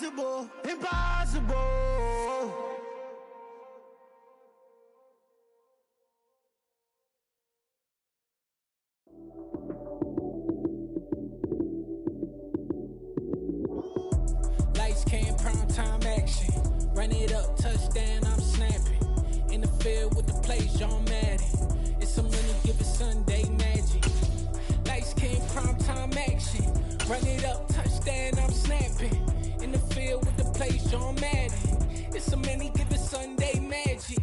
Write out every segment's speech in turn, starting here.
Impossible, impossible. Lights came, prime time action. Run it up, touchdown, I'm snapping. In the field with the plays, John Madden. It's a money given Sunday magic. Lights came, prime time action. Run it up, touchdown, I'm snapping. In the field with the plays, John Madden. It's a money given Sunday magic.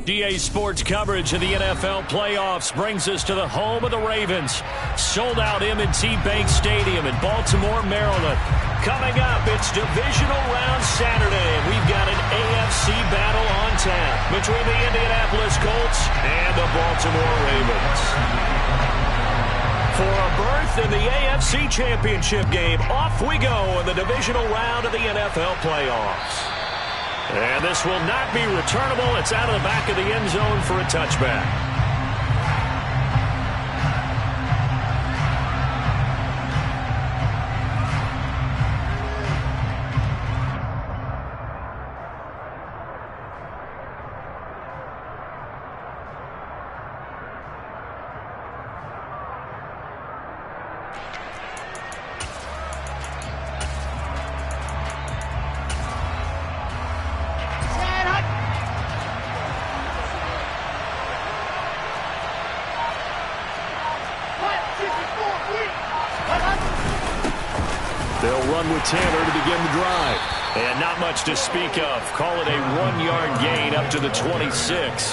DA Sports coverage of the NFL playoffs brings us to the home of the Ravens. Sold out M&T Bank Stadium in Baltimore, Maryland. Coming up, it's Divisional Round Saturday, and we've got an AFC battle on tap between the Indianapolis Colts and the Baltimore Ravens. For a berth in the AFC Championship game, off we go in the Divisional Round of the NFL playoffs. And this will not be returnable. It's out of the back of the end zone for a touchback. They'll run with Taylor to begin the drive. And not much to speak of. Call it a 1-yard gain up to the 26.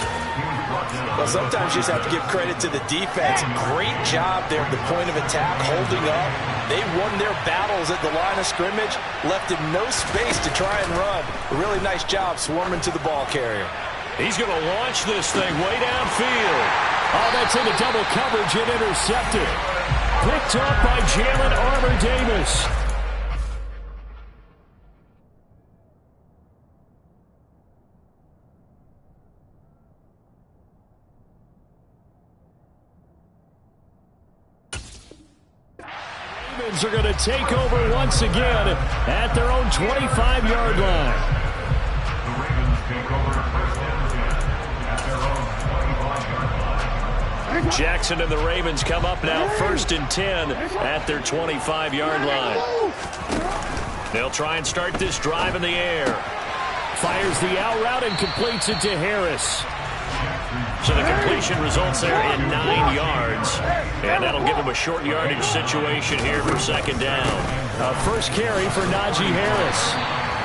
Well, sometimes you just have to give credit to the defense. Great job there at the point of attack, holding up. They won their battles at the line of scrimmage, left him no space to try and run. A really nice job swarming to the ball carrier. He's going to launch this thing way downfield. Oh, that's into double coverage and intercepted. Picked up by Jalen Armour-Davis. Ravens are going to take over once again at their own 25-yard line. The Ravens take over first and 10 at their own 25-yard line. Jackson and the Ravens come up now first and 10 at their 25-yard line. They'll try and start this drive in the air. Fires the out route and completes it to Harris. So the completion results there in 9 yards. And that'll give him a short yardage situation here for second down. First carry for Najee Harris.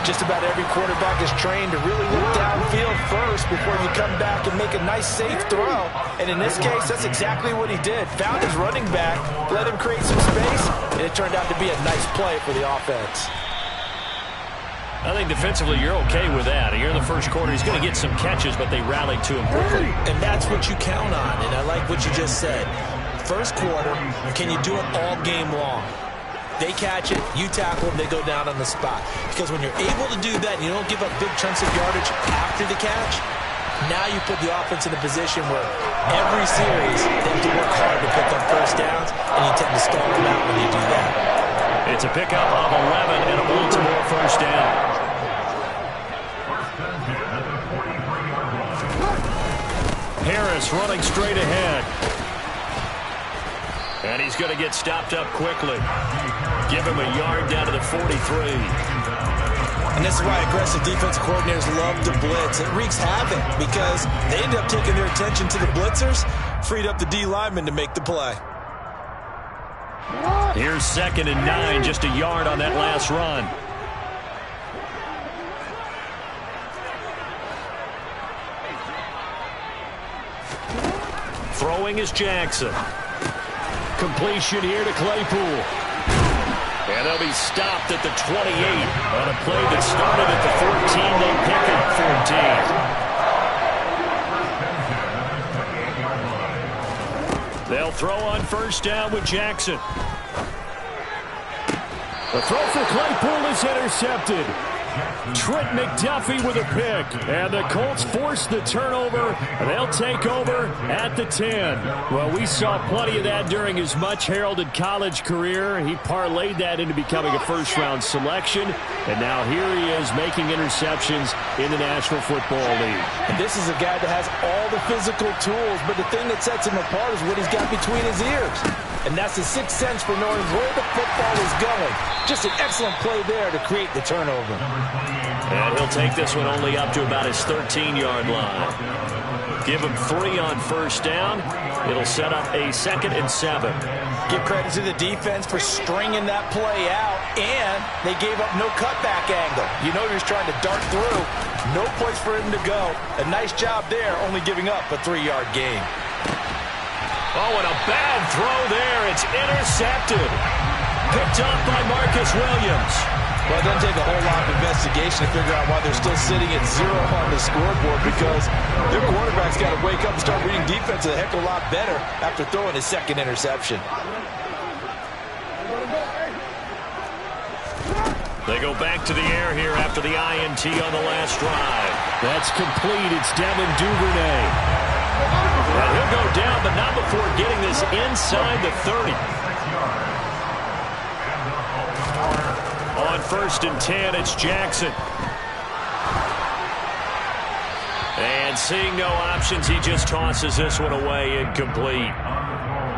Just about every quarterback is trained to really look downfield first before you come back and make a nice, safe throw. And in this case, that's exactly what he did. Found his running back, let him create some space, and it turned out to be a nice play for the offense. I think defensively you're okay with that. Here in the first quarter, he's going to get some catches, but they rallied to him quickly. And that's what you count on, and I like what you just said. First quarter, can you do it all game long? They catch it, you tackle them, they go down on the spot. Because when you're able to do that and you don't give up big chunks of yardage after the catch, now you put the offense in a position where every series they have to work hard to pick up first downs, and you tend to stall them out when you do that. It's a pickup of 11 and a Baltimore first down. Harris running straight ahead. And he's going to get stopped up quickly. Give him a yard down to the 43. And this is why aggressive defensive coordinators love to blitz. It wreaks havoc because they end up taking their attention to the blitzers, freed up the D lineman to make the play. Here's second and 9, just a yard on that last run. Throwing is Jackson. Completion here to Claypool. And they'll be stopped at the 28 on a play that started at the 14. They pick up 14. They'll throw on first down with Jackson. The throw for Claypool is intercepted. Trent McDuffie with a pick. And the Colts force the turnover. They'll take over at the 10. Well, we saw plenty of that during his much-heralded college career. He parlayed that into becoming a first-round selection. And now here he is making interceptions in the National Football League. And this is a guy that has all the physical tools, but the thing that sets him apart is what he's got between his ears. And that's the sixth sense for knowing where the football is going. Just an excellent play there to create the turnover. And he'll take this one only up to about his 13-yard line. Give him 3 on first down. It'll set up a 2nd and 7. Give credit to the defense for stringing that play out, and they gave up no cutback angle. You know he was trying to dart through. No place for him to go. A nice job there, only giving up a 3-yard gain. Oh, and a bad throw there. It's intercepted. Picked up by Marcus Williams. Well, it doesn't take a whole lot of investigation to figure out why they're still sitting at 0 on the scoreboard, because their quarterback's got to wake up and start reading defense a heck of a lot better after throwing his 2nd interception. They go back to the air here after the INT on the last drive. That's complete. It's Devin Duvernay. And he'll go down, but not before getting this inside the 30. On 1st and 10, it's Jackson. And seeing no options, he just tosses this one away incomplete.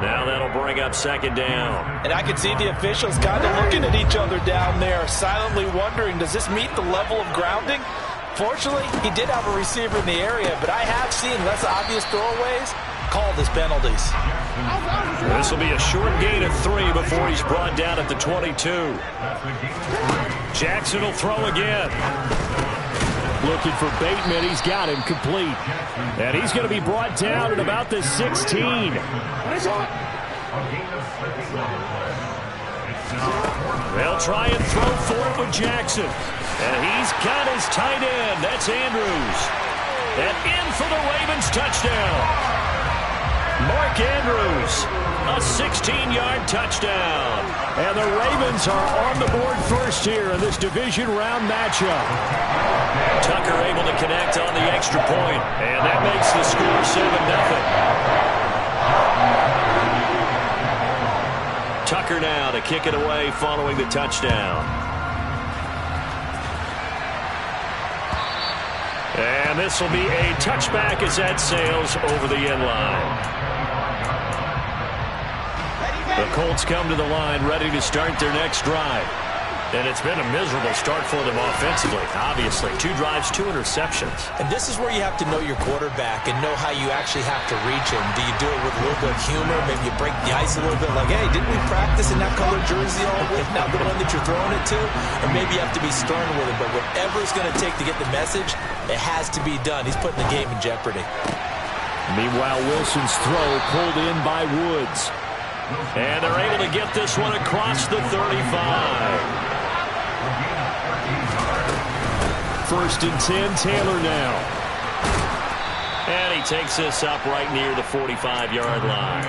Now that'll bring up 2nd down. And I can see the officials kind of looking at each other down there, silently wondering, does this meet the level of grounding? Fortunately, he did have a receiver in the area, but I have seen less obvious throwaways called as penalties. This will be a short gain of 3 before he's brought down at the 22. Jackson will throw again. Looking for Bateman. He's got him complete. And he's going to be brought down at about the 16. They'll try and throw for it with Jackson. And he's got his tight end. That's Andrews. And in for the Ravens touchdown. Mark Andrews, a 16-yard touchdown. And the Ravens are on the board first here in this division round matchup. Tucker able to connect on the extra point. And that makes the score 7-0. Tucker now to kick it away following the touchdown. And this will be a touchback as that sails over the end line. The Colts come to the line ready to start their next drive. And it's been a miserable start for them offensively, obviously. 2 drives, 2 interceptions. And this is where you have to know your quarterback and know how you actually have to reach him. Do you do it with a little bit of humor? Maybe you break the ice a little bit, like, hey, didn't we practice in that colored jersey all week? Now the one that you're throwing it to? Or maybe you have to be stern with it. But whatever it's going to take to get the message, it has to be done. He's putting the game in jeopardy. Meanwhile, Wilson's throw pulled in by Woods. And they're able to get this one across the 35. 1st and 10, Taylor now. And he takes this up right near the 45-yard line.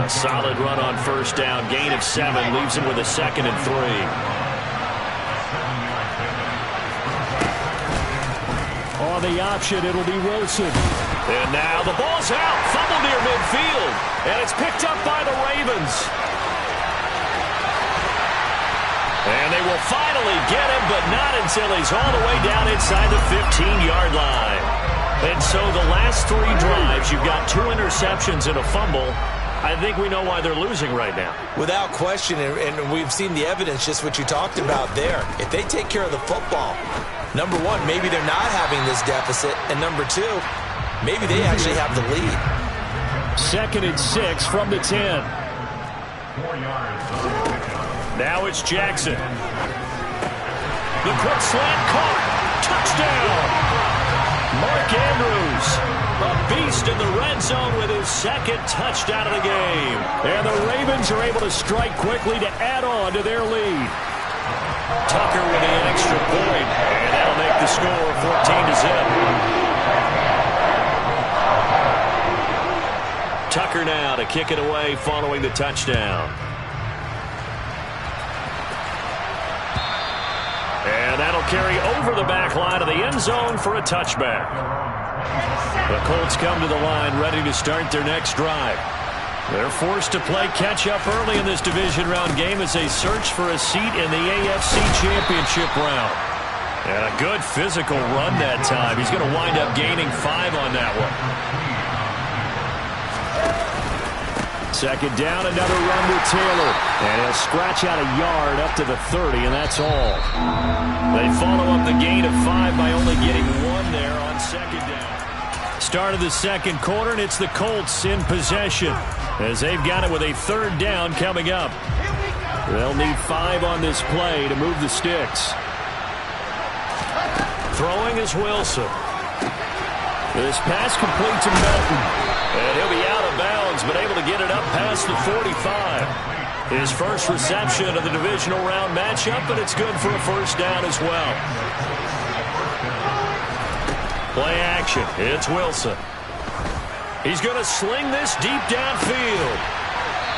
A solid run on first down. Gain of 7 leaves him with a 2nd and 3. On the option, it'll be Wilson. And now the ball's out. Fumble near midfield. And it's picked up by the Ravens. And they will finally get him, but not until he's all the way down inside the 15-yard line. And so the last 3 drives, you've got 2 interceptions and a fumble. I think we know why they're losing right now. Without question, and we've seen the evidence, just what you talked about there. If they take care of the football, number 1, maybe they're not having this deficit. And number 2, maybe they actually have the lead. 2nd and 6 from the 10. 4 yards. Now it's Jackson. The quick slant caught. Touchdown. Mark Andrews, a beast in the red zone with his 2nd touchdown of the game. And the Ravens are able to strike quickly to add on to their lead. Tucker with the extra point, and that'll make the score 14-0. Tucker now to kick it away following the touchdown. And that'll carry over the back line of the end zone for a touchback. The Colts come to the line ready to start their next drive. They're forced to play catch-up early in this division round game as they search for a seat in the AFC Championship round. And a good physical run that time. He's going to wind up gaining 5 on that one. Second down, another run with Taylor. And he'll scratch out a yard up to the 30, and that's all. They follow up the gain of 5 by only getting 1 there on second down. Start of the second quarter, and it's the Colts in possession as they've got it with a third down coming up. They'll need 5 on this play to move the sticks. Throwing is Wilson. This pass complete to Melton. And he'll be out of bounds, but able to get it up past the 45. His first reception of the divisional round matchup, but it's good for a first down as well. Play action. It's Wilson. He's going to sling this deep downfield.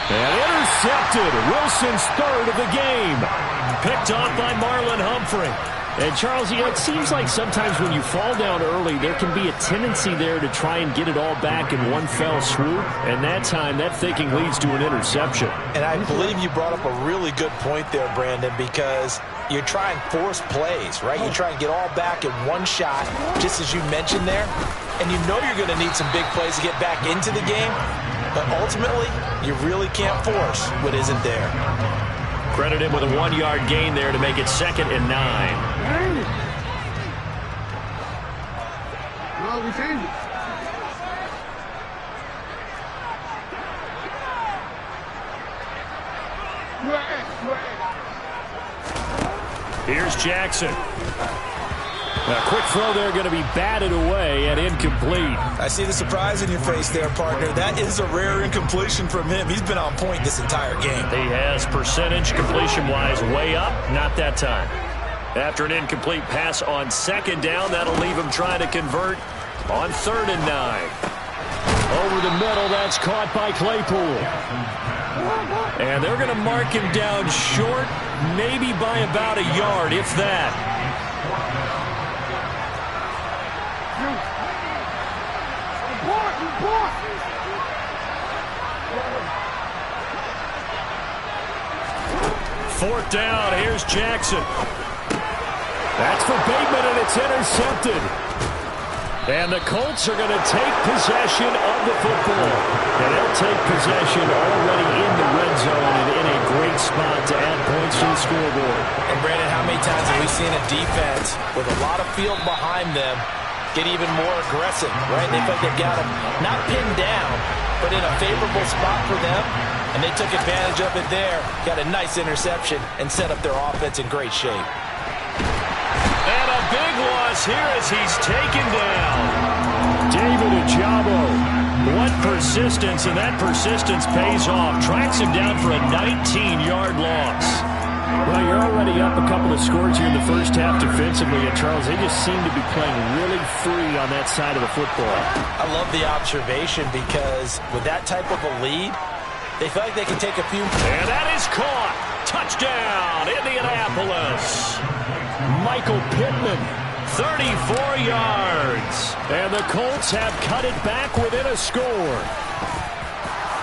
And intercepted. Wilson's third of the game. Picked off by Marlon Humphrey. And, Charles, you know, it seems like sometimes when you fall down early, there can be a tendency there to try and get it all back in one fell swoop. And that time, that thinking leads to an interception. And I believe you brought up a really good point there, Brandon, because you're trying force plays, right? You try and get all back in one shot, just as you mentioned there. And you know you're going to need some big plays to get back into the game. But ultimately, you really can't force what isn't there. Credit him with a 1-yard gain there to make it 2nd and 9. Here's Jackson. A quick throw there going to be batted away and incomplete. I see the surprise in your face there, partner. That is a rare incompletion from him. He's been on point this entire game. He has percentage completion-wise way up. Not that time. After an incomplete pass on second down, that'll leave him trying to convert on 3rd and 9. Over the middle, that's caught by Claypool. And they're going to mark him down short, maybe by about a yard, if that. Fourth down, here's Jackson. That's for Bateman, and it's intercepted. And the Colts are going to take possession of the football. And they'll take possession already in the red zone and in a great spot to add points to the scoreboard. And, Brandon, how many times have we seen a defense with a lot of field behind them get even more aggressive, right? They feel like they've got them not pinned down, but in a favorable spot for them. And they took advantage of it there, got a nice interception, and set up their offense in great shape. And a big loss here as he's taken down. David Ojabo. What persistence, and that persistence pays off. Tracks him down for a 19-yard loss. Well, you're already up a couple of scores here in the first half defensively, and Charles, they just seem to be playing really free on that side of the football. I love the observation because with that type of a lead, they feel like they can take a few. And that is caught. Touchdown, Indianapolis. Michael Pittman. 34 yards. And the Colts have cut it back within a score.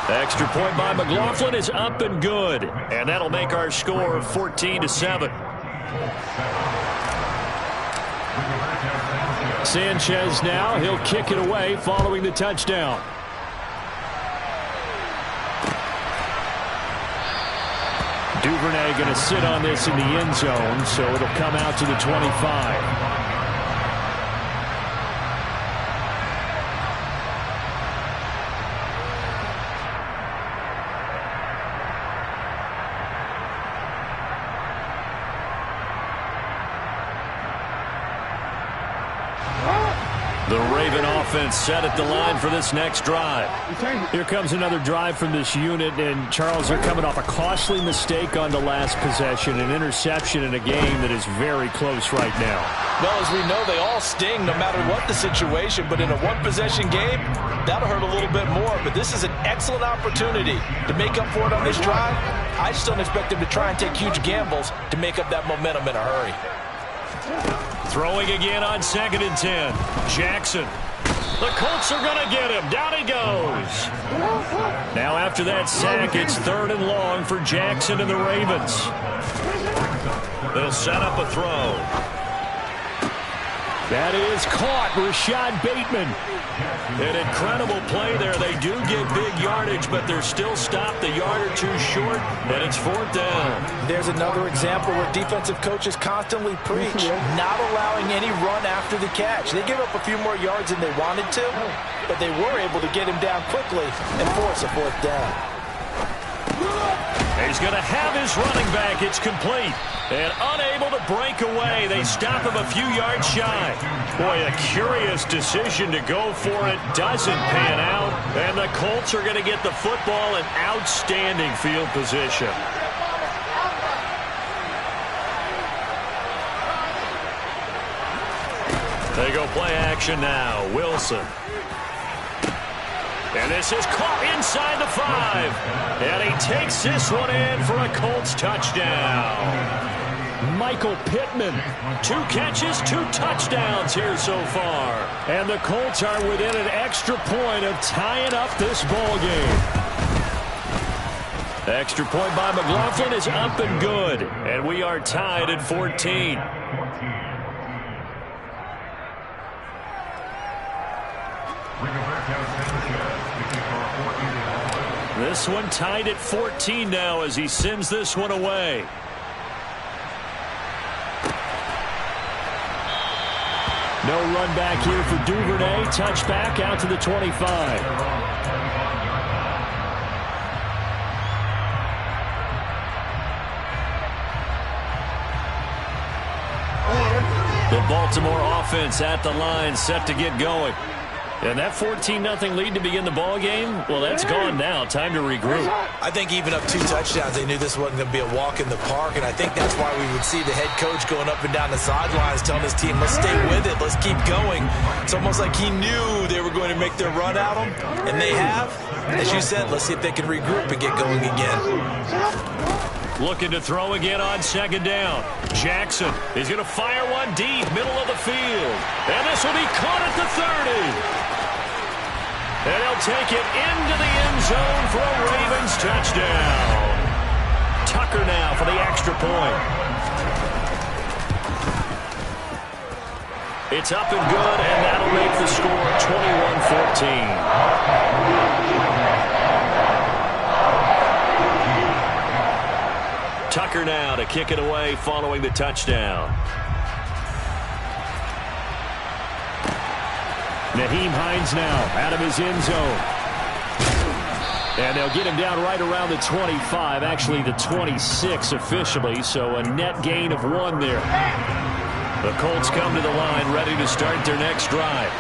Extra point by McLaughlin is up and good. And that'll make our score 14-7. Sanchez now. He'll kick it away following the touchdown. Duvernay going to sit on this in the end zone, so it'll come out to the 25. The Raven offense set at the line for this next drive. Here comes another drive from this unit, and Charles, they're coming off a costly mistake on the last possession, an interception in a game that is very close right now. Well, as we know, they all sting no matter what the situation, but in a one-possession game, that'll hurt a little bit more. But this is an excellent opportunity to make up for it on this drive. I just don't expect them to try and take huge gambles to make up that momentum in a hurry. Throwing again on 2nd and 10. Jackson. The Colts are going to get him. Down he goes. Now after that sack, it's 3rd and long for Jackson and the Ravens. They'll set up a throw. That is caught. Rashad Bateman. An incredible play there. They do get big yardage, but they're still stopped a yard or two short, and it's 4th down. There's another example where defensive coaches constantly preach not allowing any run after the catch. They give up a few more yards than they wanted to, but they were able to get him down quickly and force a 4th down. He's going to have his running back. It's complete. And unable to break away. They stop him a few yards shy. Boy, a curious decision to go for it. Doesn't pan out. And the Colts are going to get the football in outstanding field position. They go play action now. Wilson. And this is caught inside the 5. And he takes this one in for a Colts touchdown. Michael Pittman, 2 catches, 2 touchdowns here so far. And the Colts are within an extra point of tying up this ball game. Extra point by McLaughlin is up and good. And we are tied at 14. This one tied at 14 now as he sends this one away. No run back here for Duvernay. Touchback out to the 25. The Baltimore offense at the line, set to get going. And that 14-0 lead to begin the ball game, well, that's gone now. Time to regroup. I think even up 2 touchdowns, they knew this wasn't going to be a walk in the park, and I think that's why we would see the head coach going up and down the sidelines telling his team, let's stay with it, let's keep going. It's almost like he knew they were going to make their run at him, and they have. As you said, let's see if they can regroup and get going again. Looking to throw again on 2nd down. Jackson is going to fire one deep, middle of the field. And this will be caught at the 30. And he'll take it into the end zone for a Ravens touchdown. Tucker now for the extra point. It's up and good, and that'll make the score 21-14. Tucker now to kick it away following the touchdown. Nyheim Hines now out of his end zone. And they'll get him down right around the 25, actually the 26 officially, so a net gain of 1 there. The Colts come to the line ready to start their next drive.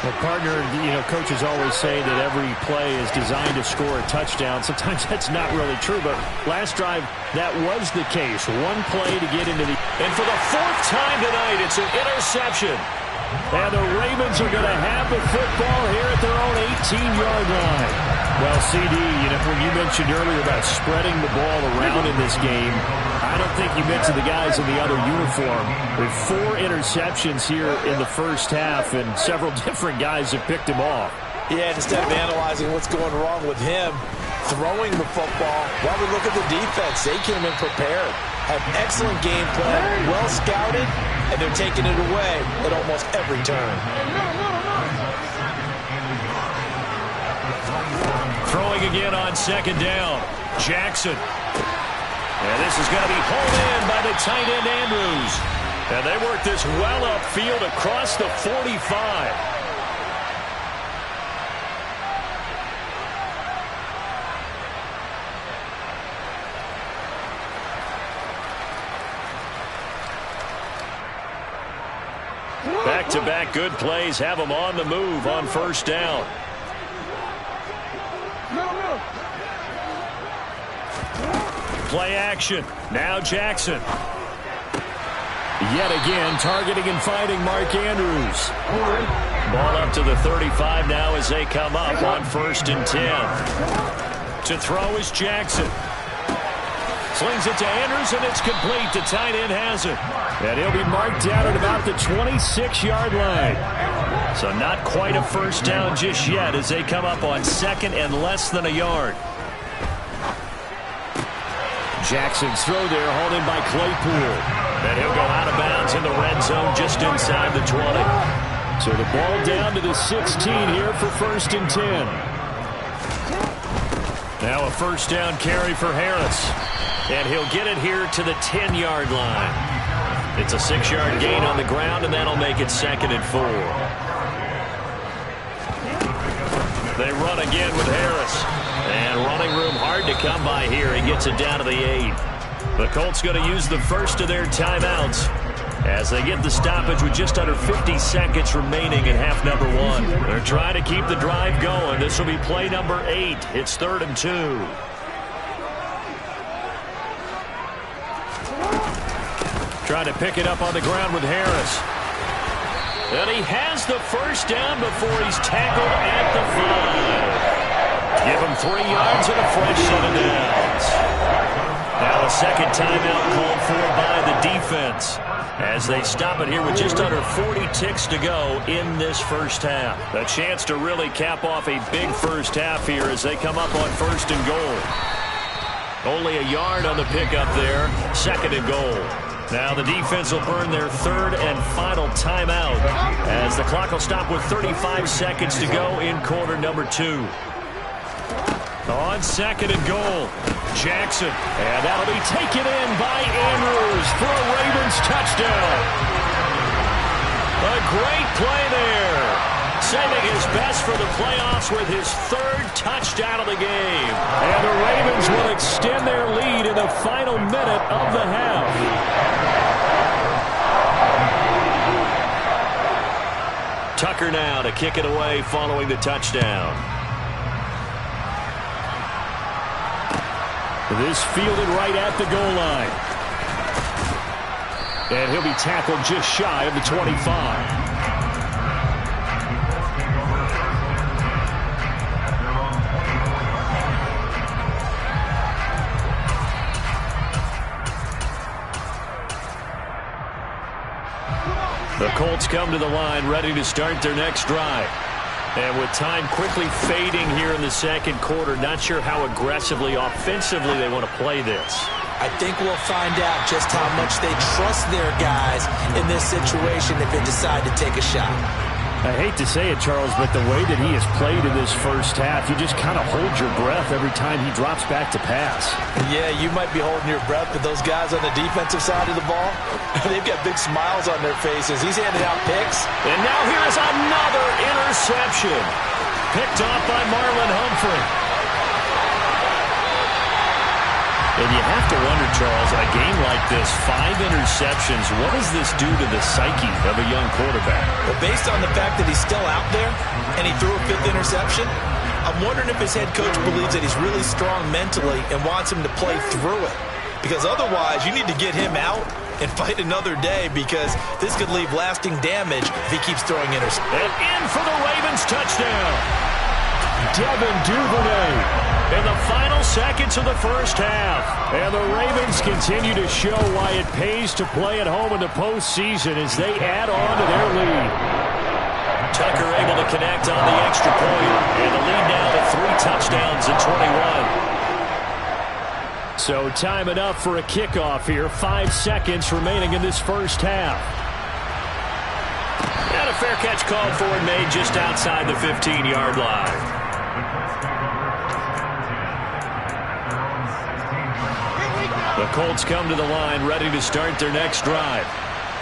Well, partner, you know, coaches always say that every play is designed to score a touchdown. Sometimes that's not really true, but last drive, that was the case. 1 play to get into the... And for the 4th time tonight, it's an interception. And the Ravens are going to have the football here at their own 18-yard line. Well, CD, you know, when you mentioned earlier about spreading the ball around in this game, I don't think you mentioned the guys in the other uniform. With 4 interceptions here in the first half, and several different guys have picked him off. Yeah, instead of analyzing what's going wrong with him, throwing the football, while we look at the defense, they came in prepared. Have excellent game plan, well scouted, and they're taking it away at almost every turn. Throwing again on 2nd down. Jackson. And this is going to be hauled in by the tight end Andrews. And they work this well upfield across the 45. Back-to-back good plays have them on the move on 1st down. Play action. Now Jackson. Yet again targeting and finding Mark Andrews. Ball up to the 35 now as they come up on 1st and 10. To throw is Jackson. Slings it to Andrews, and it's complete. The tight end has it. And he'll be marked down at about the 26-yard line. So not quite a first down just yet as they come up on second and less than a yard. Jackson's throw there, hauled in by Claypool. And he'll go out of bounds in the red zone just inside the 20. So the ball down to the 16 here for 1st and 10. Now a first down carry for Harris. And he'll get it here to the 10-yard line. It's a 6-yard gain on the ground, and that'll make it 2nd and 4. They run again with Harris. And running room hard to come by here. He gets it down to the 8. The Colts going to use the first of their timeouts as they get the stoppage with just under 50 seconds remaining in half number 1. They're trying to keep the drive going. This will be play number 8. It's 3rd and 2. Trying to pick it up on the ground with Harris. And he has the first down before he's tackled at the 5. Give him 3 yards and a fresh set of downs. Now a second timeout called for by the defense as they stop it here with just under 40 ticks to go in this first half. A chance to really cap off a big first half here as they come up on 1st and goal. Only a yard on the pickup there. 2nd and goal. Now the defense will burn their 3rd and final timeout as the clock will stop with 35 seconds to go in quarter number 2. On 2nd and goal, Jackson. And that'll be taken in by Andrews for a Ravens touchdown. A great play there. Saving his best for the playoffs with his 3rd touchdown of the game. And the Ravens will extend their lead in the final minute of the half. Tucker now to kick it away following the touchdown. This fielded right at the goal line. And he'll be tackled just shy of the 25. The Colts come to the line ready to start their next drive. And with time quickly fading here in the second quarter, not sure how aggressively, offensively they want to play this. I think we'll find out just how much they trust their guys in this situation if they decide to take a shot. I hate to say it, Charles, but the way that he has played in this first half, you just kind of hold your breath every time he drops back to pass. Yeah, you might be holding your breath, but those guys on the defensive side of the ball, they've got big smiles on their faces. He's handing out picks. And now here's another interception. Picked off by Marlon Humphrey. And you have to wonder, Charles, a game like this, 5 interceptions, what does this do to the psyche of a young quarterback? Well, based on the fact that he's still out there and he threw a 5th interception, I'm wondering if his head coach believes that he's really strong mentally and wants him to play through it. Because otherwise, you need to get him out and fight another day because this could leave lasting damage if he keeps throwing interceptions. And in for the Ravens touchdown. Devin Duvernay in the final seconds of the first half. And the Ravens continue to show why it pays to play at home in the postseason as they add on to their lead. Tucker able to connect on the extra point. And the lead now to 3 touchdowns and 21. So time enough for a kickoff here. 5 seconds remaining in this first half. And a fair catch called for and made just outside the 15-yard line. The Colts come to the line ready to start their next drive.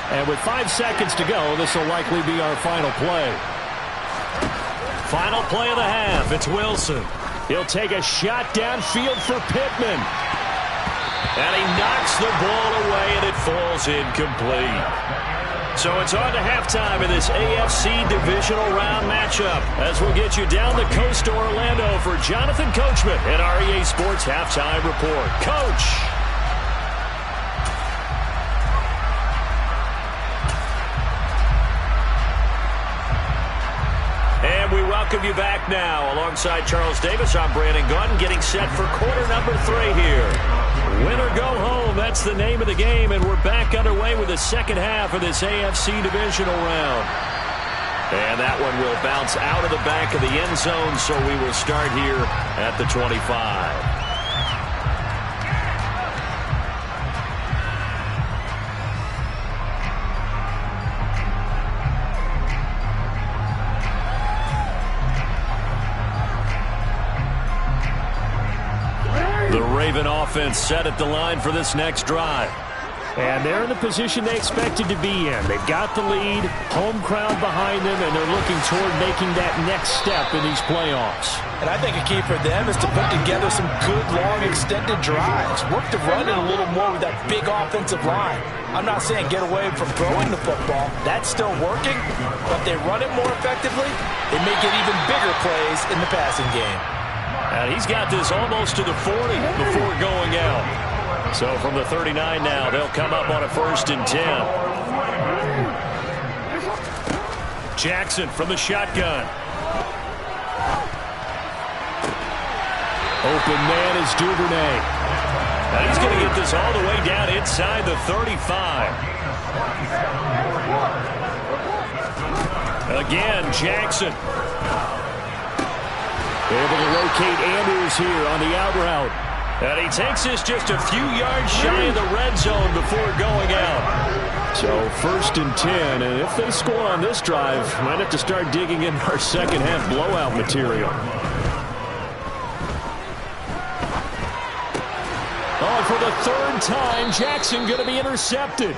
And with 5 seconds to go, this will likely be our final play. Final play of the half. It's Wilson. He'll take a shot downfield for Pittman. And he knocks the ball away, and it falls incomplete. So it's on to halftime in this AFC Divisional Round matchup as we'll get you down the coast to Orlando for Jonathan Coachman at REA Sports Halftime Report. Coach! And we welcome you back now. Alongside Charles Davis, I'm Brandon Gaunt, getting set for quarter number 3 here. Win or go that's the name of the game, and we're back underway with the second half of this AFC Divisional round. And that one will bounce out of the back of the end zone, so we will start here at the 25. The Raven offense set at the line for this next drive. And they're in the position they expected to be in. They've got the lead, home crowd behind them, and they're looking toward making that next step in these playoffs. And I think a key for them is to put together some good, long, extended drives. Work the run in a little more with that big offensive line. I'm not saying get away from throwing the football. That's still working. But if they run it more effectively, they may get even bigger plays in the passing game. And he's got this almost to the 40 before going out. So from the 39 now, they'll come up on a 1st and 10. Jackson from the shotgun. Open man is Duvernay. And he's going to get this all the way down inside the 35. Again, Jackson. Able to locate Andrews here on the out route. And he takes this just a few yards shy of the red zone before going out. So 1st and 10, and if they score on this drive, might have to start digging in our second half blowout material. Oh, for the 3rd time, Jackson going to be intercepted.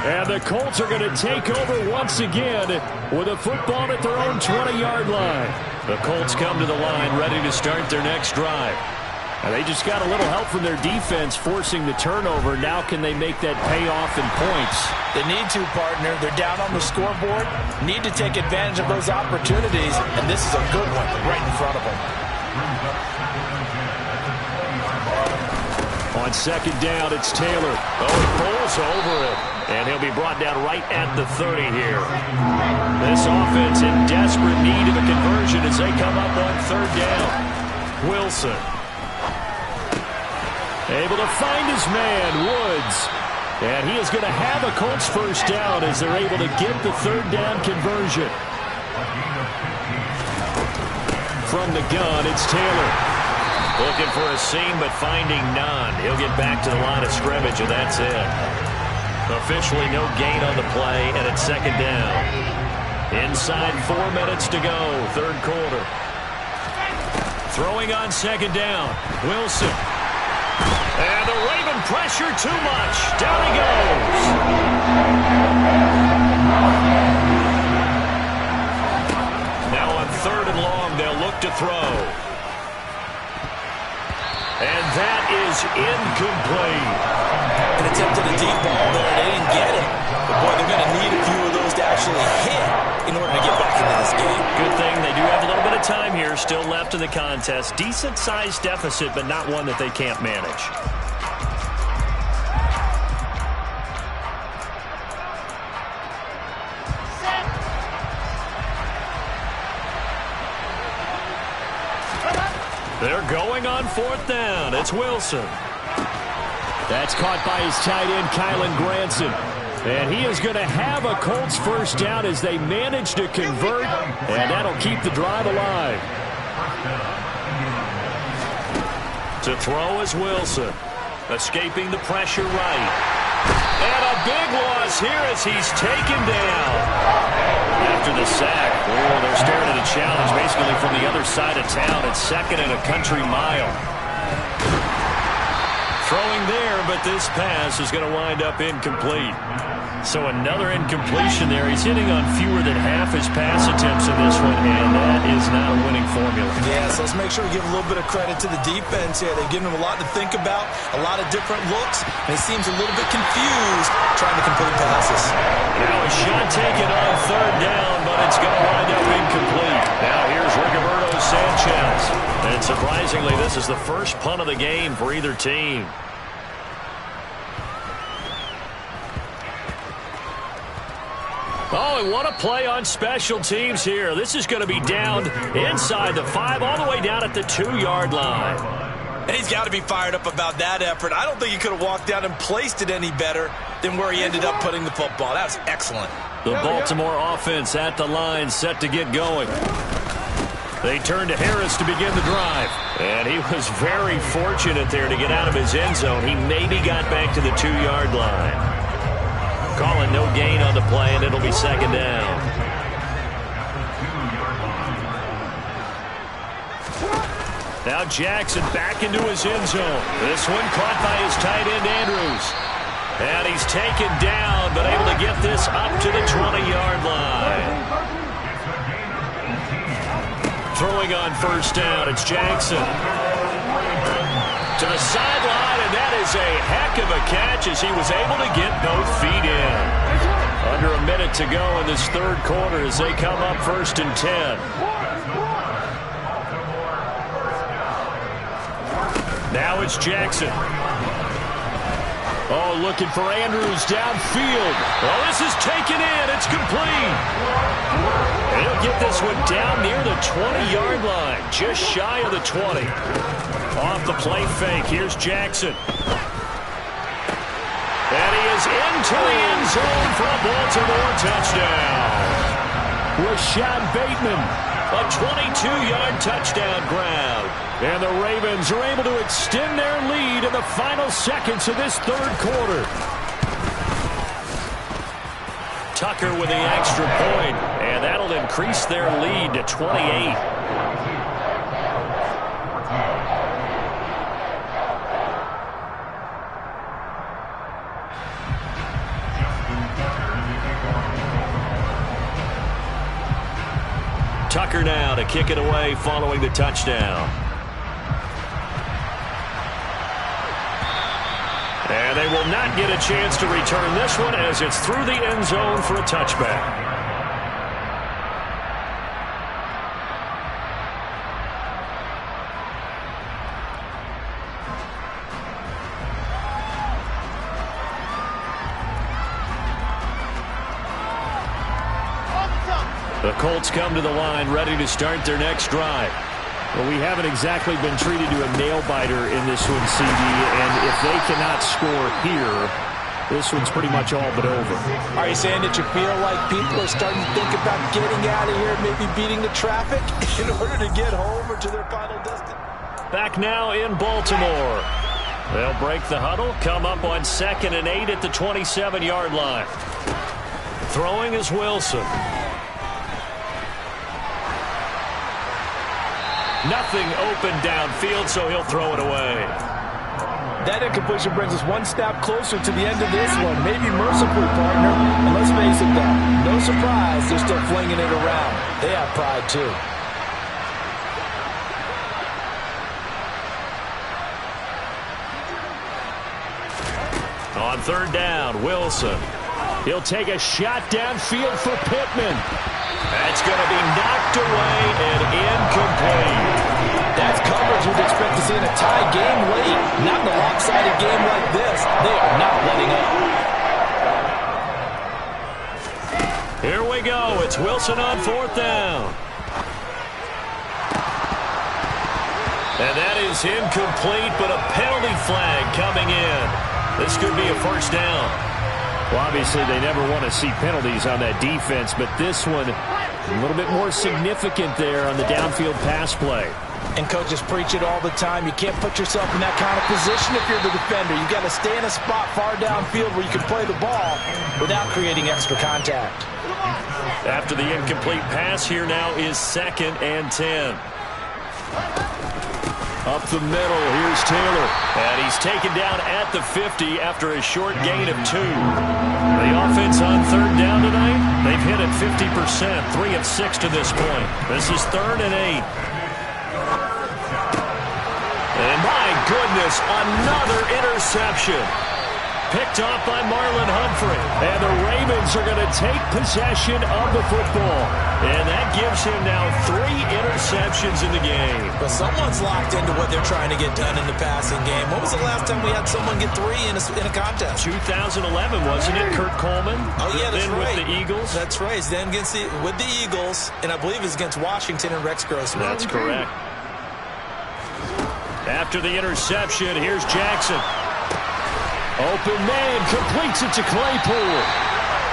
And the Colts are going to take over once again with a football at their own 20-yard line. The Colts come to the line ready to start their next drive. And they just got a little help from their defense forcing the turnover. Now can they make that pay off in points? They need to, partner. They're down on the scoreboard. Need to take advantage of those opportunities. And this is a good one right in front of them. On 2nd down, it's Taylor. Oh, he pulls over it. And he'll be brought down right at the 30 here. This offense in desperate need of a conversion as they come up on 3rd down. Wilson. Able to find his man, Woods. And he is going to have a Colts 1st down as they're able to get the 3rd down conversion. From the gun, it's Taylor. Looking for a seam, but finding none. He'll get back to the line of scrimmage, and that's it. Officially no gain on the play, and it's 2nd down. Inside 4 minutes to go, 3rd quarter. Throwing on 2nd down, Wilson. And the Raven pressure too much. Down he goes. Now on 3rd and long, they'll look to throw. And that is incomplete. An attempt at a deep ball there. They didn't get it. But, boy, they're going to need a few of those to actually hit in order to get back into this game. Good thing they do have a little bit of time here still left in the contest. Decent-sized deficit, but not one that they can't manage. They're going on 4th down. It's Wilson. That's caught by his tight end, Kylan Granson. And he is going to have a Colts 1st down as they manage to convert, and that'll keep the drive alive. To throw is Wilson. Escaping the pressure right. And a big loss here as he's taken down. After the sack, oh, they're staring at a challenge basically from the other side of town. It's 2nd and a country mile. Throwing there, but this pass is going to wind up incomplete. So another incompletion there. He's hitting on fewer than half his pass attempts in this one, and that is not a winning formula. Yeah, so let's make sure we give a little bit of credit to the defense here. They've given him a lot to think about, a lot of different looks, and he seems a little bit confused trying to complete passes. Now a shot taken on 3rd down, but it's going to wind up incomplete. Now here's Rigoberto Sanchez. And surprisingly, this is the first punt of the game for either team. Oh, and what a play on special teams here. This is going to be down inside the 5, all the way down at the 2-yard line. And he's got to be fired up about that effort. I don't think he could have walked down and placed it any better than where he ended up putting the football. That was excellent. The Baltimore offense at the line, set to get going. They turn to Harris to begin the drive. And he was very fortunate there to get out of his end zone. He maybe got back to the 2-yard line. Calling no gain on the play, and it'll be second down. Now Jackson back into his end zone. This one caught by his tight end, Andrews. And he's taken down, but able to get this up to the 20-yard line. Throwing on first down, it's Jackson. To the sideline, and that is a heck of a catch as he was able to get both feet in. Under a minute to go in this third quarter as they come up 1st and 10. Now it's Jackson. Oh, looking for Andrews downfield. Oh, this is taken in. It's complete. And he'll get this one down near the 20-yard line, just shy of the 20. Off the play fake, here's Jackson. And he is into the end zone for a Baltimore touchdown. Rashad Bateman, a 22-yard touchdown grab. And the Ravens are able to extend their lead in the final seconds of this third quarter. Tucker with the extra point, and that'll increase their lead to 28. Tucker now to kick it away following the touchdown. And they will not get a chance to return this one as it's through the end zone for a touchback. The Colts come to the line ready to start their next drive. Well, we haven't exactly been treated to a nail-biter in this one, CD, and if they cannot score here, this one's pretty much all but over. Are you saying that you feel like people are starting to think about getting out of here, maybe beating the traffic in order to get home or to their final destination? Back now in Baltimore. They'll break the huddle, come up on 2nd and 8 at the 27-yard line. Throwing is Wilson. Nothing open downfield, so he'll throw it away. That incompletion brings us one step closer to the end of this one. Maybe mercifully, partner. And let's face it, though, no surprise, they're still flinging it around. They have pride, too. On 3rd down, Wilson. He'll take a shot downfield for Pittman. That's going to be knocked away and incomplete. That's coverage you'd expect to see in a tie game late. Not in a lopsided game like this. They are not letting up. Here we go. It's Wilson on 4th down. And that is incomplete, but a penalty flag coming in. This could be a 1st down. Well, obviously, they never want to see penalties on that defense, but this one a little bit more significant there on the downfield pass play. And coaches preach it all the time. You can't put yourself in that kind of position if you're the defender. You've got to stay in a spot far downfield where you can play the ball without creating extra contact. After the incomplete pass, here now is 2nd and 10. Up the middle, here's Taylor. And he's taken down at the 50 after a short gain of 2. The offense on 3rd down tonight, they've hit it 50%, 3 of 6 to this point. This is 3rd and 8. And my goodness, another interception. Picked off by Marlon Humphrey. And the Ravens are going to take possession of the football. And that gives him now 3 interceptions in the game. But someone's locked into what they're trying to get done in the passing game. When was the last time we had someone get 3 in a contest? 2011, wasn't it? Kurt Coleman? Oh, yeah, that's right. With the Eagles? That's right. It's then with the Eagles, and I believe it's against Washington and Rex Grossman. That's correct. After the interception, here's Jackson. Open man, completes it to Claypool.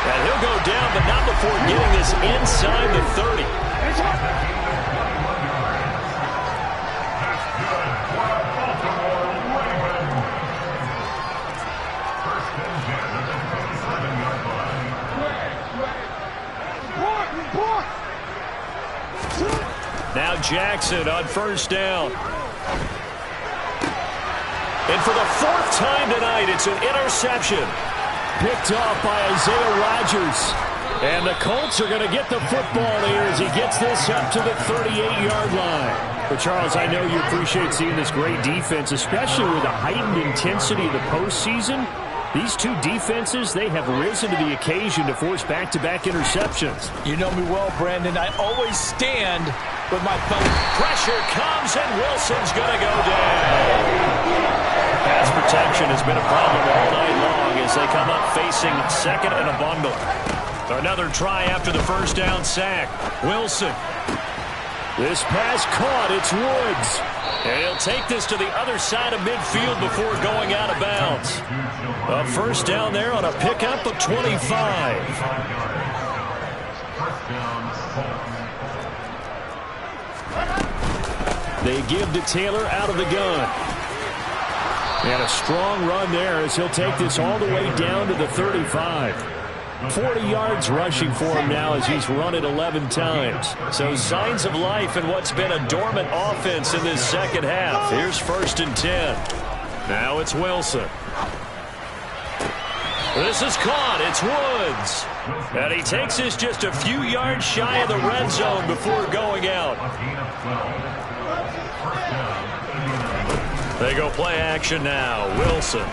And he'll go down, but not before getting this inside the 30. Now Jackson on first down. And for the fourth time tonight, it's an interception. Picked off by Isaiah Rodgers. And the Colts are going to get the football here as he gets this up to the 38-yard line. But, Charles, I know you appreciate seeing this great defense, especially with the heightened intensity of the postseason. These two defenses, they have risen to the occasion to force back-to-back interceptions. You know me well, Brandon. I always stand with my phone. Pressure comes, and Wilson's going to go down. Pass protection has been a problem all night long as they come up facing second and a bundle. Another try after the first down sack. Wilson. This pass caught. It's Woods. And he'll take this to the other side of midfield before going out of bounds. A first down there on a pickup of 25. They give to Taylor out of the gun. And a strong run there as he'll take this all the way down to the 35. 40 yards rushing for him now as he's run it 11 times. So signs of life in what's been a dormant offense in this second half. Here's 1st and 10. Now it's Wilson. This is caught. It's Woods. And he takes this just a few yards shy of the red zone before going out. They go play action now. Wilson.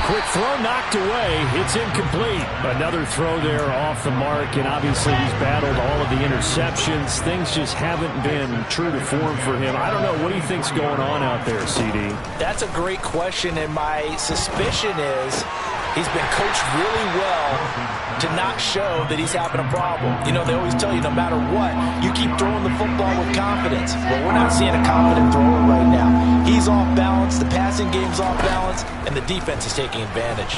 Quick throw knocked away. It's incomplete. Another throw there off the mark, and obviously he's battled all of the interceptions. Things just haven't been true to form for him. I don't know. What do you think's going on out there, CD? That's a great question, and my suspicion is he's been coached really well to not show that he's having a problem. You know, they always tell you no matter what, you keep throwing the football with confidence. Well, we're not seeing a confident thrower right now. He's off balance, the passing game's off balance, and the defense is taking advantage.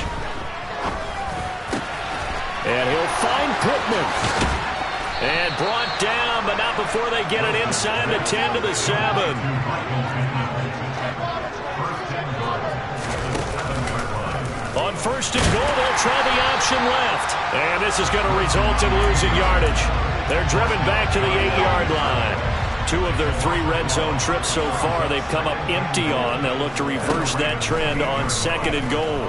And he'll find Pittman. And brought down, but not before they get it inside the 10 to the 7. On 1st and goal, they'll try the option left. And this is going to result in losing yardage. They're driven back to the 8-yard line. 2 of their 3 red zone trips so far they've come up empty on. They'll look to reverse that trend on 2nd and goal.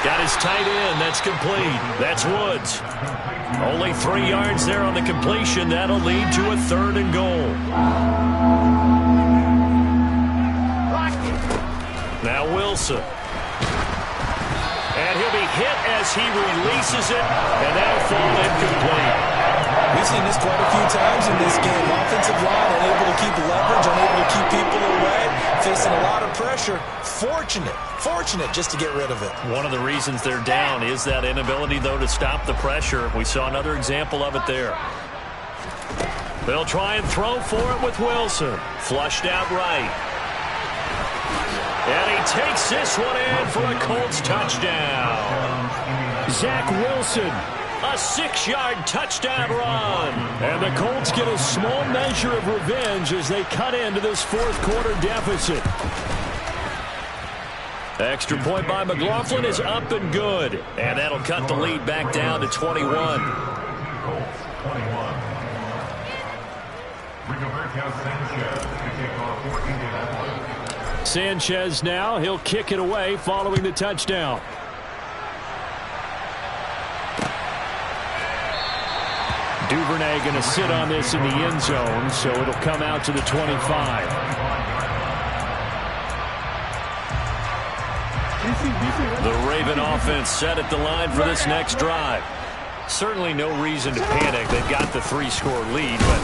Got his tight end. That's complete. That's Woods. Only 3 yards there on the completion. That'll lead to a 3rd and goal. Now Wilson. And he'll be hit as he releases it, and that'll fall incomplete. We've seen this quite a few times in this game. Offensive line unable to keep leverage, unable to keep people away, facing a lot of pressure. Fortunate just to get rid of it. One of the reasons they're down is that inability, though, to stop the pressure. We saw another example of it there. They'll try and throw for it with Wilson. Flushed out right. And he takes this one in for a Colts touchdown. Zach Wilson, a 6-yard touchdown run. And the Colts get a small measure of revenge as they cut into this 4th quarter deficit. Extra point by McLaughlin is up and good. And that'll cut the lead back down to 21. Sanchez now, he'll kick it away following the touchdown. Duvernay going to sit on this in the end zone, so it'll come out to the 25. The Raven offense set at the line for this next drive. Certainly no reason to panic. They've got the 3-score lead, but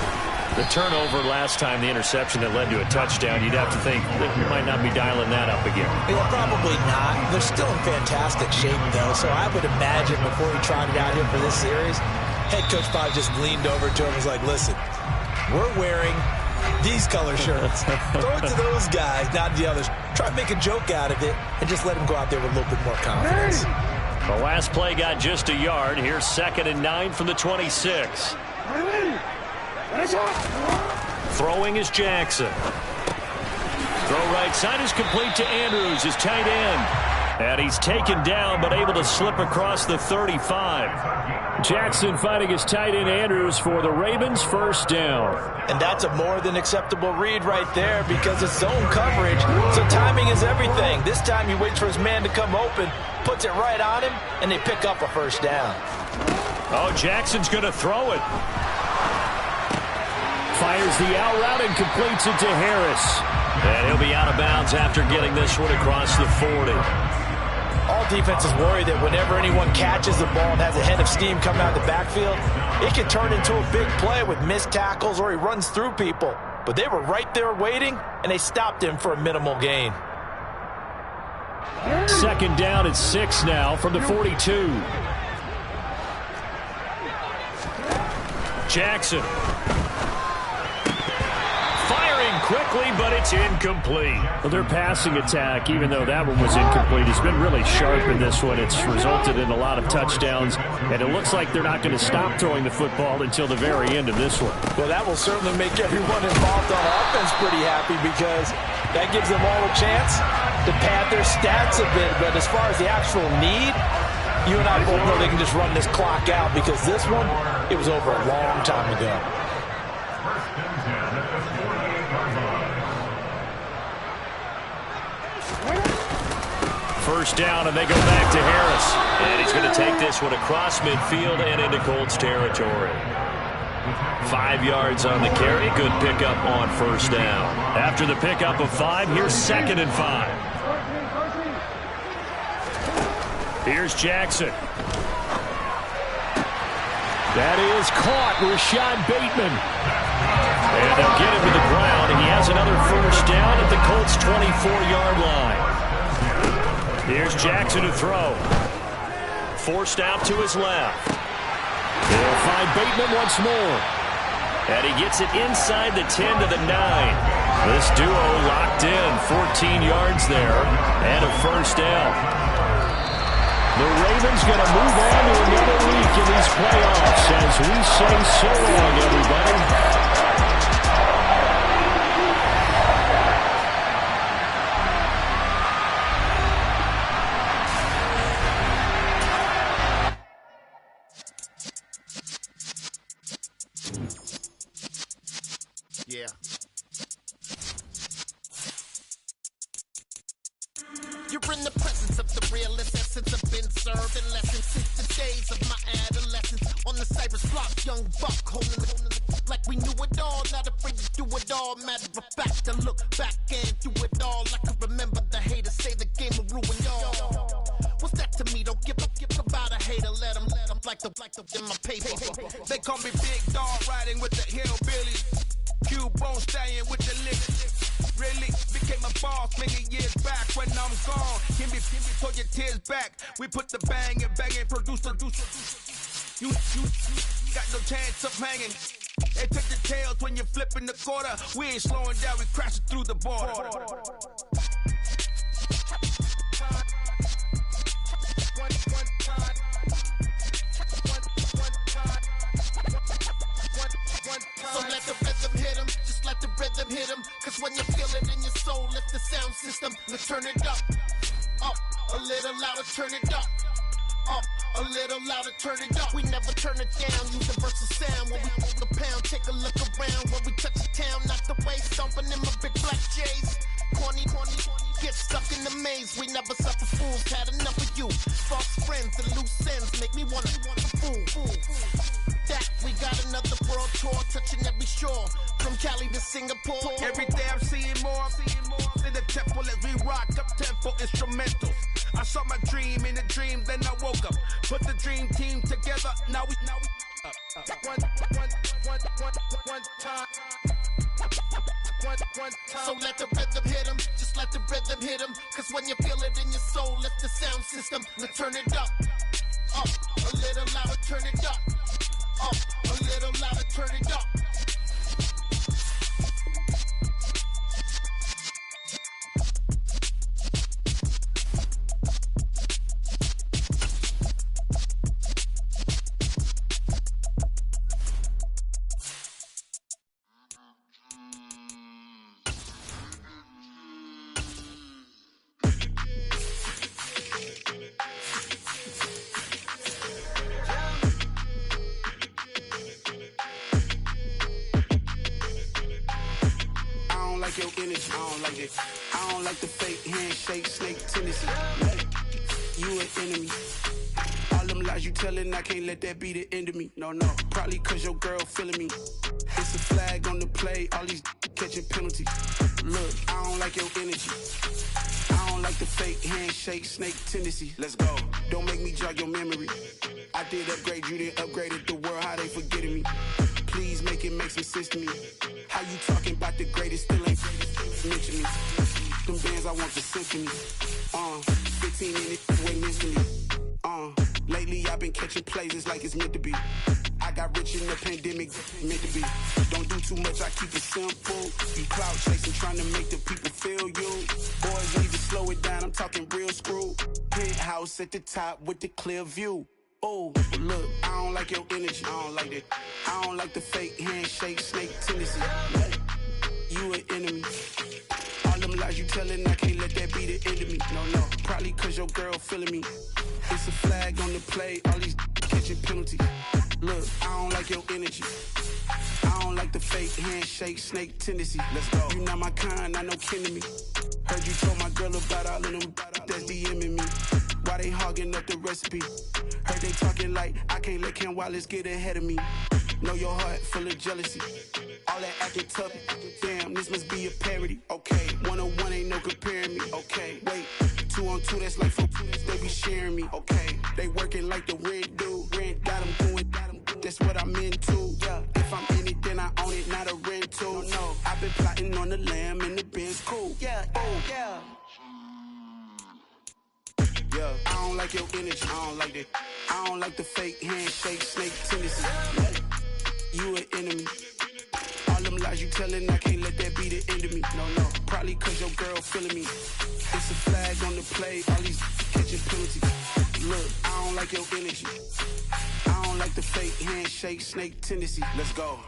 the turnover last time, the interception that led to a touchdown, you'd have to think that you might not be dialing that up again. Yeah, probably not. They're still in fantastic shape, though, so I would imagine before he trotted out here for this series, head coach probably just leaned over to him and was like, listen, we're wearing These color shirts. Throw it to those guys, not the others. Try to make a joke out of it and just let them go out there with a little bit more confidence. The last play got just a yard. Here's 2nd and 9 from the 26. Throwing is Jackson. Throw right side is complete to Andrews, his tight end. And he's taken down, but able to slip across the 35. Jackson finding his tight end Andrews for the Ravens, first down. And that's a more than acceptable read right there because it's zone coverage, so timing is everything. This time he waits for his man to come open, puts it right on him, and they pick up a first down. Oh, Jackson's going to throw it. Fires the out route and completes it to Harris. And he'll be out of bounds after getting this one across the 40. All defenses worry that whenever anyone catches the ball and has a head of steam coming out of the backfield, it can turn into a big play with missed tackles or he runs through people. But they were right there waiting, and they stopped him for a minimal gain. 2nd down at 6 now from the 42. Jackson. Quickly, but it's incomplete. Well, their passing attack, even though that one was incomplete, has been really sharp in this one. It's resulted in a lot of touchdowns, and it looks like they're not going to stop throwing the football until the very end of this one. Well, that will certainly make everyone involved on offense pretty happy because that gives them all a chance to pad their stats a bit. But as far as the actual need, you and I both know they can just run this clock out because this one, it was over a long time ago. First down, and they go back to Harris. And he's going to take this one across midfield and into Colts territory. 5 yards on the carry. Good pickup on first down. After the pickup of 5, here's 2nd and 5. Here's Jackson. That is caught. Rashad Bateman. And they'll get him to the ground, and he has another first down at the Colts' 24-yard line. Here's Jackson to throw. Forced out to his left. They'll find Bateman once more. And he gets it inside the 10 to the 9. This duo locked in. 14 yards there and a first down. The Ravens going to move on to another week in these playoffs as we say so long, everybody. Yeah. You're in the presence of the realest essence. I've been serving lessons since the days of my adolescence. On the Cypress block, young buck holding the like we knew it all, not afraid to do it all. Matter of fact, I look back and do it all. I can remember the haters say the game will ruin y'all. What's that to me? Don't give about a hater. Let them like the in my paper. They call me Big Dog, riding with the hillbillies. Q-Bone staying with the lips. Really became a boss many years back. When I'm gone, give me pull your tears back. We put the bang and producer. You got no chance of hanging. They took the tails when you're flipping the quarter. We ain't slowing down, we crashing through the border. So let the rhythm hit 'em, just let the rhythm hit 'em. Cause when you feel it in your soul, lift the sound system. Let's turn it up, a little louder, turn it up, a little louder, turn it up. We never turn it down, universal sound. When we hold the pound, take a look around. When we touch the town, knock the way, stomping in my big black J's. Corny, get stuck in the maze. We never suffer fools, had enough of you. False friends and loose ends make me wanna fool. That we got another world tour, touching every shore, from Cali to Singapore. Every day I'm seeing more in the temple as we rock up tempo instrumentals. I saw my dream in a dream, then I woke up. Put the dream team together. Now we one time. So let the rhythm hit 'em, just let the rhythm hit 'em. Cause when you feel it in your soul, lift the sound system. Let's turn it up, a little louder, turn it up, a little louder, turn it up. it. I don't like the fake handshake, snake tendency. You an enemy. All them lies you telling, I can't let that be the end of me. No, probably cause your girl feeling me. It's a flag on the play, all these catching penalties. Look, I don't like your energy. I don't like the fake handshake, snake tendency. Let's go. Don't make me jog your memory. I did upgrade, you didn't upgrade it. The world, how they forgetting me. Please make it make some sense to me. How you talking about the greatest, still ain't mention me. Them bands, I want the symphony. 15 in it, wait instantly. Lately I've been catching plays, it's like it's meant to be. I got rich in the pandemic, meant to be. Don't do too much, I keep it simple. You cloud chasing, trying to make the people feel you. Boys need to slow it down, I'm talking real screw. Penthouse at the top with the clear view. Oh, look, I don't like your energy, I don't like that. I don't like the fake handshake, snake tendency. You an enemy. All them lies you telling, I can't let that be the end of me. No, probably cause your girl feeling me. It's a flag on the play, all these catching penalties. Look, I don't like your energy. I don't like the fake handshake, snake tendency. Let's go. You not my kind, I know kin to me. Heard you told my girl about all of them that's DMing me. Why they hogging up the recipe? Heard they talking like I can't let Ken Wallace get ahead of me. Know your heart full of jealousy. All that acting tough, damn, this must be a parody. Okay, 1-on-1 ain't no comparing me. Okay, wait, 2-on-2, that's like 4, they be sharing me. Okay, they working like the rent dude. Rent got them doing, that's what I'm into. Yeah, if I'm in it, then I own it, not a rental. No, I've been plotting on the lamb and the Benz cool. Yeah, oh, yeah. Yeah, I don't like your energy, I don't like that. I don't like the fake handshake, snake tendency. You an enemy. All them lies you telling, I can't let that be the end of me. No, probably cause your girl feeling me. It's a flag on the play, all these catching penalties. Look, I don't like your energy. I don't like the fake handshake, snake tendency. Let's go.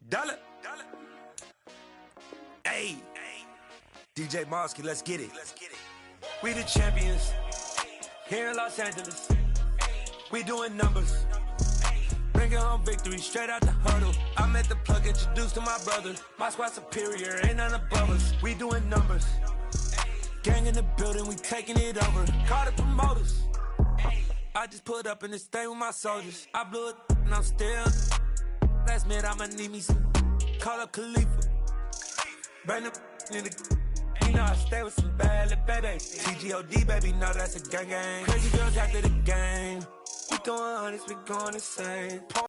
Dollar. Hey, DJ Mosky, let's get it. We the champions here in Los Angeles. We doing numbers. Bringing home victory straight out the huddle. I met the plug, introduced to my brother. My squad superior, ain't none above us. We doing numbers. Gang in the building, we taking it over. Call the promoters. I just put up in this thing with my soldiers. I blew it and I'm still. Last minute I'ma need me some. Call up Khalifa. Bring the in the. You know I stay with some bad little baby. TGOD baby, know that's a gang gang. Crazy girls after the game. We going honest, we going insane.